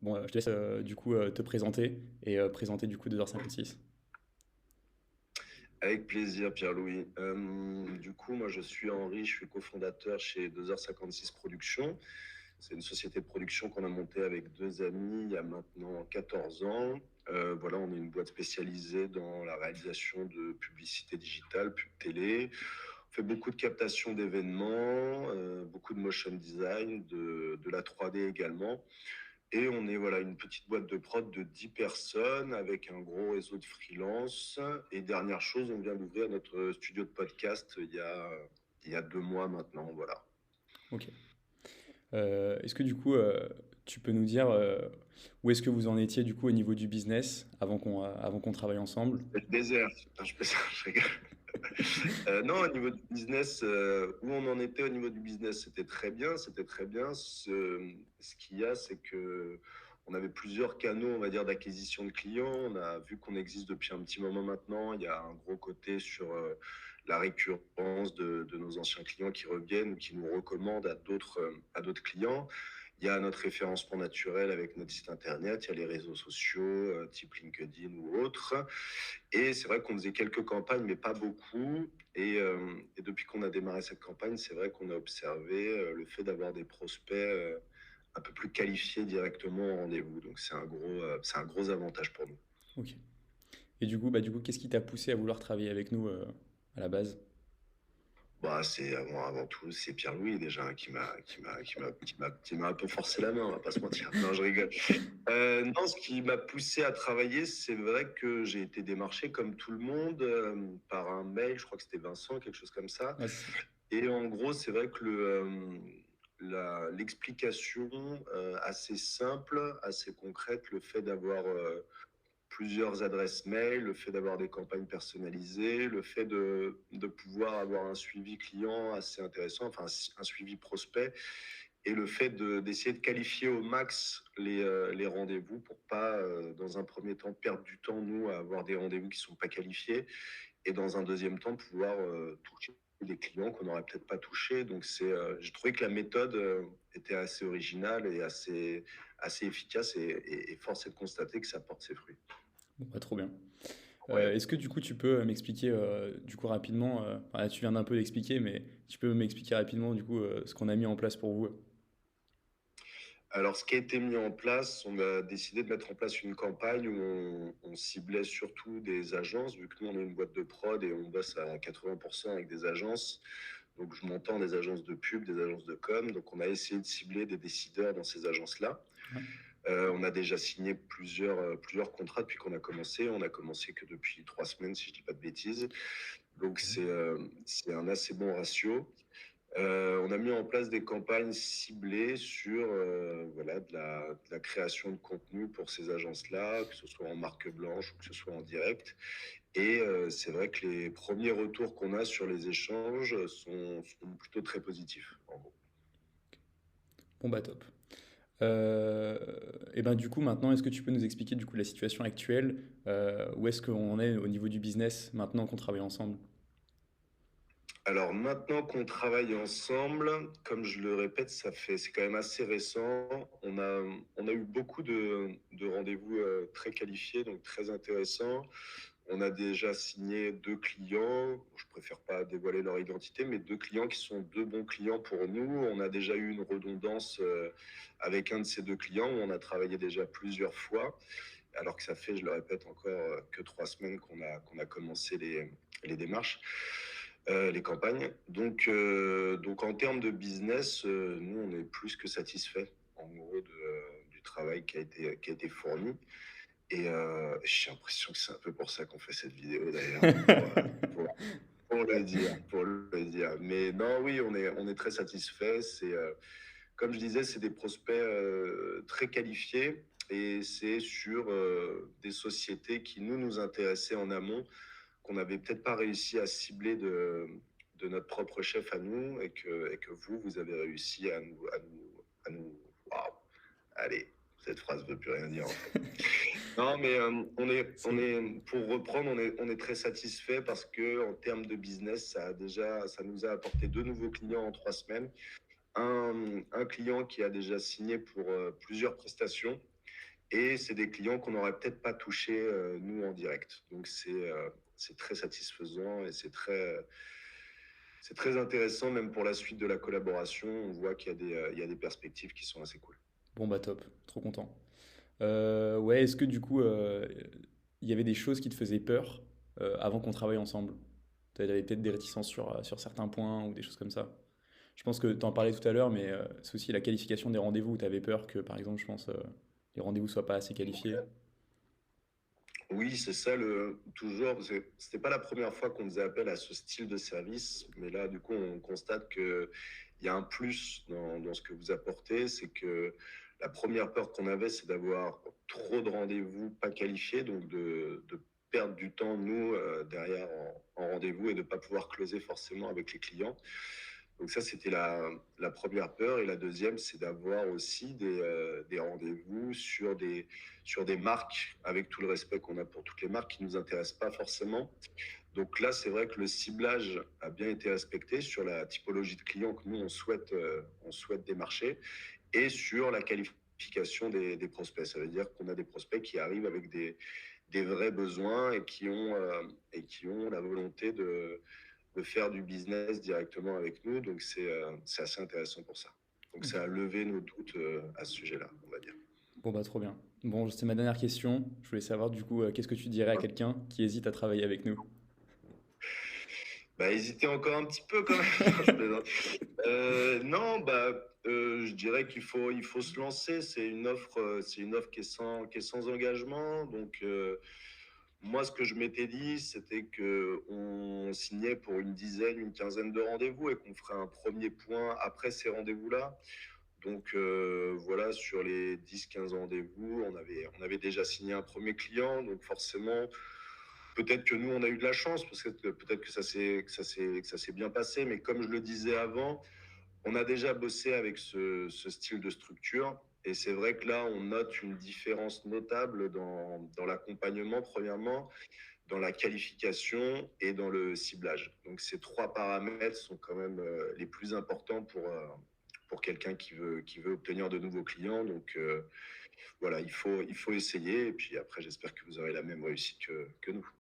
Bon, je te laisse du coup te présenter et présenter du coup 2h56. Avec plaisir, Pierre-Louis. Du coup, moi, je suis Henri, je suis cofondateur chez 2h56 Productions. C'est une société de production qu'on a montée avec deux amis il y a maintenant 14 ans. Voilà, on est une boîte spécialisée dans la réalisation de publicité digitale, pub télé. On fait beaucoup de captation d'événements, beaucoup de motion design, de la 3D également. Et on est voilà, une petite boîte de prod de 10 personnes avec un gros réseau de freelance. Et dernière chose, on vient d'ouvrir notre studio de podcast il y a 2 mois maintenant. Voilà. Ok. Est-ce que du coup tu peux nous dire où est-ce que vous en étiez du coup au niveau du business avant qu'on travaille ensemble? C'est le désert. Non, je fais ça, je rigole. Non, au niveau du business, où on en était au niveau du business, c'était très bien, c'était très bien. Ce qu'il y a, c'est que on avait plusieurs canaux, on va dire, d'acquisition de clients. On a vu qu'on existe depuis un petit moment maintenant. Il y a un gros côté sur la récurrence de nos anciens clients qui reviennent ou qui nous recommandent à d'autres clients. Il y a notre référencement naturel avec notre site internet, il y a les réseaux sociaux, type LinkedIn ou autres. Et c'est vrai qu'on faisait quelques campagnes, mais pas beaucoup. Et depuis qu'on a démarré cette campagne, c'est vrai qu'on a observé le fait d'avoir des prospects un peu plus qualifiés directement au rendez-vous. Donc c'est un gros avantage pour nous. Ok. Et du coup, qu'est-ce qui t'a poussé à vouloir travailler avec nous à la base? Bah, c'est avant tout, c'est Pierre-Louis déjà hein, qui m'a un peu forcé la main, on va pas se mentir. Non, je rigole. Non, ce qui m'a poussé à travailler, c'est vrai que j'ai été démarché comme tout le monde par un mail, je crois que c'était Vincent, quelque chose comme ça. Ouais, c'est ça. Et en gros, c'est vrai que l'explication assez simple, assez concrète, le fait d'avoir plusieurs adresses mail, le fait d'avoir des campagnes personnalisées, le fait de pouvoir avoir un suivi client assez intéressant, enfin un suivi prospect, et le fait d'essayer de qualifier au max les rendez-vous pour pas, dans un premier temps, perdre du temps, nous, à avoir des rendez-vous qui sont pas qualifiés, et dans un deuxième temps, pouvoir toucher des clients qu'on n'aurait peut-être pas touchés. Donc, j'ai trouvé que la méthode était assez originale et assez efficace, et force est de constater que ça porte ses fruits. Bon, bah, trop bien. Ouais. Est-ce que du coup tu peux m'expliquer du coup rapidement, enfin, là, tu viens d'un peu d'expliquer, mais tu peux m'expliquer rapidement du coup ce qu'on a mis en place pour vous? Alors, ce qui a été mis en place, on a décidé de mettre en place une campagne où on ciblait surtout des agences, vu que nous, on est une boîte de prod et on bosse à 80% avec des agences. Donc, je m'entends des agences de pub, des agences de com. Donc, on a essayé de cibler des décideurs dans ces agences-là. Ouais. On a déjà signé plusieurs contrats depuis qu'on a commencé. On a commencé que depuis 3 semaines, si je dis pas de bêtises. Donc, Ok. c'est un assez bon ratio. On a mis en place des campagnes ciblées sur voilà, de la création de contenu pour ces agences-là, que ce soit en marque blanche ou que ce soit en direct. Et c'est vrai que les premiers retours qu'on a sur les échanges sont plutôt très positifs, en gros. Bon bah top. Euh, et ben du coup maintenant, est-ce que tu peux nous expliquer du coup la situation actuelle, où est-ce qu'on est au niveau du business maintenant qu'on travaille ensemble? Alors maintenant qu'on travaille ensemble, comme je le répète, c'est quand même assez récent. On a eu beaucoup de rendez-vous très qualifiés, donc très intéressants. On a déjà signé 2 clients. Je préfère pas dévoiler leur identité, mais 2 clients qui sont 2 bons clients pour nous. On a déjà eu une redondance avec un de ces 2 clients où on a travaillé déjà plusieurs fois, alors que ça fait, je le répète encore, que 3 semaines qu'on a commencé les démarches, les campagnes. Donc en termes de business, nous, on est plus que satisfait en gros du travail qui a été fourni. Et j'ai l'impression que c'est un peu pour ça qu'on fait cette vidéo d'ailleurs, pour le dire, pour le dire. Mais non, oui, on est très satisfait. Comme je disais, c'est des prospects très qualifiés, et c'est sur des sociétés qui nous intéressaient en amont, qu'on n'avait peut-être pas réussi à cibler de notre propre chef à nous, et que vous avez réussi à nous. Waouh, allez, cette phrase ne veut plus rien dire en fait. Non, mais C'est pour reprendre, on est très satisfait parce que en termes de business, ça nous a apporté 2 nouveaux clients en 3 semaines. Un client qui a déjà signé pour plusieurs prestations, et c'est des clients qu'on n'aurait peut-être pas touchés, nous, en direct. Donc c'est très satisfaisant et c'est très intéressant, même pour la suite de la collaboration. On voit il y a des perspectives qui sont assez cool. Bon bah top, trop content. Ouais, est-ce que du coup, il y avait des choses qui te faisaient peur avant qu'on travaille ensemble? Tu avais peut-être des réticences sur certains points ou des choses comme ça. Je pense que tu en parlais tout à l'heure, mais c'est aussi la qualification des rendez-vous où tu avais peur que, par exemple, je pense, les rendez-vous soient pas assez qualifiés. Oui, c'est ça, toujours, parce que c'était pas la première fois qu'on faisait appel à ce style de service, mais là, du coup, on constate qu'il y a un plus dans ce que vous apportez, c'est que la première peur qu'on avait, c'est d'avoir trop de rendez-vous pas qualifiés, donc de perdre du temps, nous, derrière en rendez-vous et de ne pas pouvoir closer forcément avec les clients. Donc ça, c'était la première peur. Et la deuxième, c'est d'avoir aussi des rendez-vous sur des marques, avec tout le respect qu'on a pour toutes les marques, qui ne nous intéressent pas forcément. Donc là, c'est vrai que le ciblage a bien été respecté sur la typologie de clients que nous, on souhaite démarcher et sur la qualification des prospects. Ça veut dire qu'on a des prospects qui arrivent avec des vrais besoins et qui ont la volonté de faire du business directement avec nous. Donc, c'est assez intéressant pour ça. Donc, Ok. ça a levé nos doutes à ce sujet-là, on va dire. Bon bah trop bien. Bon, c'est ma dernière question. Je voulais savoir du coup, qu'est-ce que tu dirais à quelqu'un qui hésite à travailler avec nous? Bah, hésitez encore un petit peu quand même. Non, je plaisante. Non, je dirais il faut se lancer. C'est une offre qui est sans engagement. Donc, moi, ce que je m'étais dit, c'était que on signait pour une dizaine, une quinzaine de rendez-vous et qu'on ferait un premier point après ces rendez-vous-là. Donc voilà, sur les 10-15 rendez-vous, on avait déjà signé un premier client. Donc forcément, peut-être que nous, on a eu de la chance, parce que peut-être que que ça s'est bien passé. Mais comme je le disais avant, on a déjà bossé avec ce style de structure. Et c'est vrai que là, on note une différence notable dans l'accompagnement, premièrement, dans la qualification et dans le ciblage. Donc ces trois paramètres sont quand même les plus importants pour quelqu'un qui veut obtenir de nouveaux clients. Donc voilà, il faut essayer. Et puis après, j'espère que vous aurez la même réussite que nous.